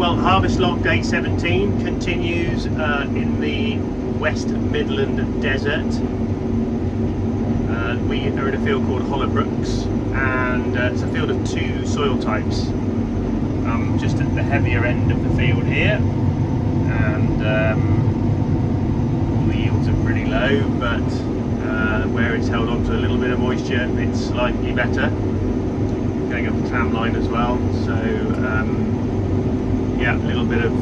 Well, harvest log day 17 continues in the West Midland Desert. We are in a field called Hollowbrooks, and it's a field of two soil types. Just at the heavier end of the field here, and all the yields are pretty low, but where it's held on to a little bit of moisture, it's slightly better. Going up the tram line as well, so yeah, a little bit of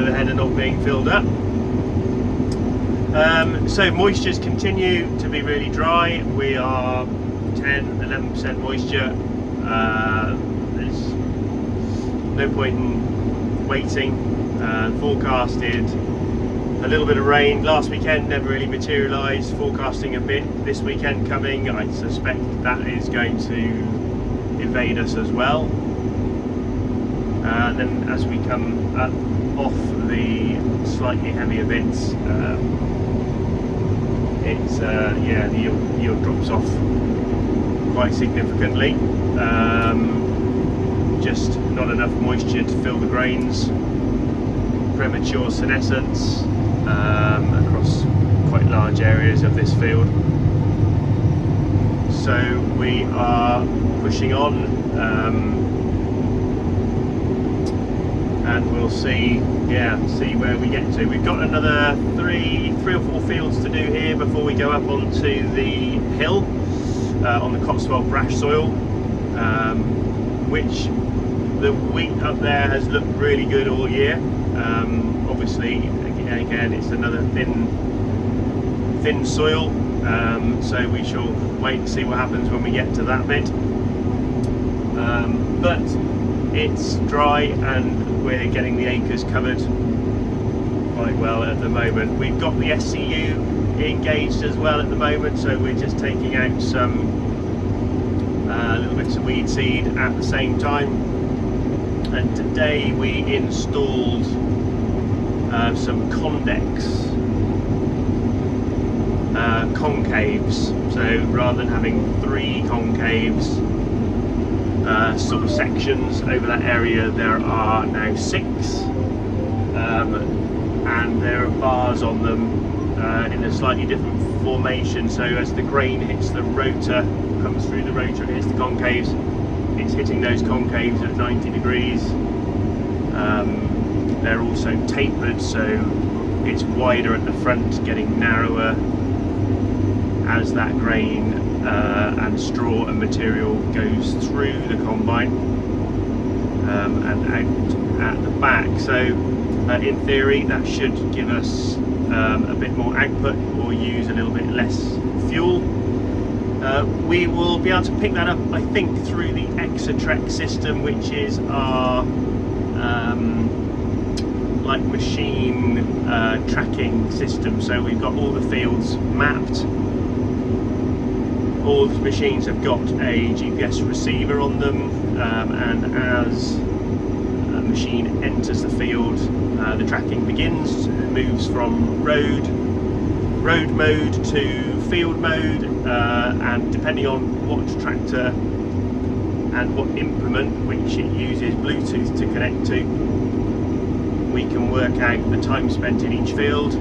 the header not being filled up. So moistures continue to be really dry. We are 10-11% moisture. There's no point in waiting. Forecasted a little bit of rain last weekend, never really materialised. Forecasting a bit this weekend coming. I suspect that is going to evade us as well. Then as we come up off the slightly heavier bits, it's yeah, the yield drops off quite significantly. Just not enough moisture to fill the grains. Premature senescence across quite large areas of this field. So we are pushing on, and we'll see where we get to. We've got another three or four fields to do here before we go up onto the hill on the Cotswold brash soil, which the wheat up there has looked really good all year. Obviously, again, it's another thin soil, so we shall wait and see what happens when we get to that bit. But it's dry, and we're getting the acres covered quite well at the moment. We've got the SCU engaged as well at the moment, so we're just taking out some little bits of weed seed at the same time. And today we installed some convex concaves. So rather than having 3 concaves sort of sections over that area, there are now 6, and there are bars on them in a slightly different formation. So as the grain hits the rotor, comes through the rotor and hits the concaves, it's hitting those concaves at 90 degrees. They're also tapered, so it's wider at the front, getting narrower as that grain and straw and material goes through the combine and out at the back. So in theory that should give us a bit more output, or use a little bit less fuel. We will be able to pick that up, I think, through the Regenerative system, which is our like machine tracking system. So we've got all the fields mapped. All the machines have got a GPS receiver on them, and as a machine enters the field, the tracking begins. It moves from road mode to field mode, and depending on what tractor and what implement, which it uses Bluetooth to connect to, we can work out the time spent in each field,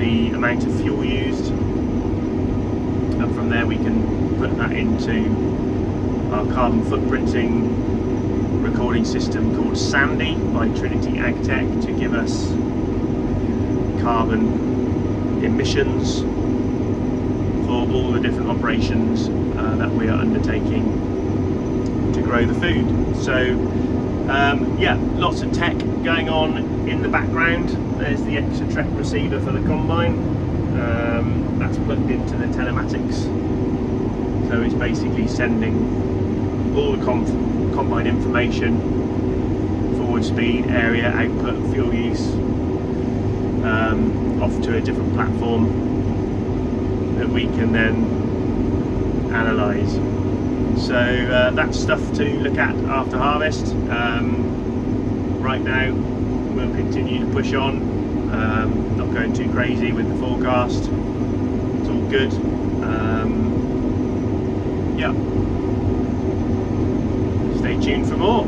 the amount of fuel used, and from there we can put that into our carbon footprinting recording system called Sandy by Trinity Agtech, to give us carbon emissions for all the different operations that we are undertaking to grow the food. So yeah, lots of tech going on in the background. There's the Regenerative receiver for the combine. That's plugged into the telematics, so it's basically sending all the combine information, forward speed, area, output, fuel use, off to a different platform that we can then analyse. So that's stuff to look at after harvest. Right now we'll continue to push on, not going too crazy with the forecast. It's all good. Yeah, stay tuned for more.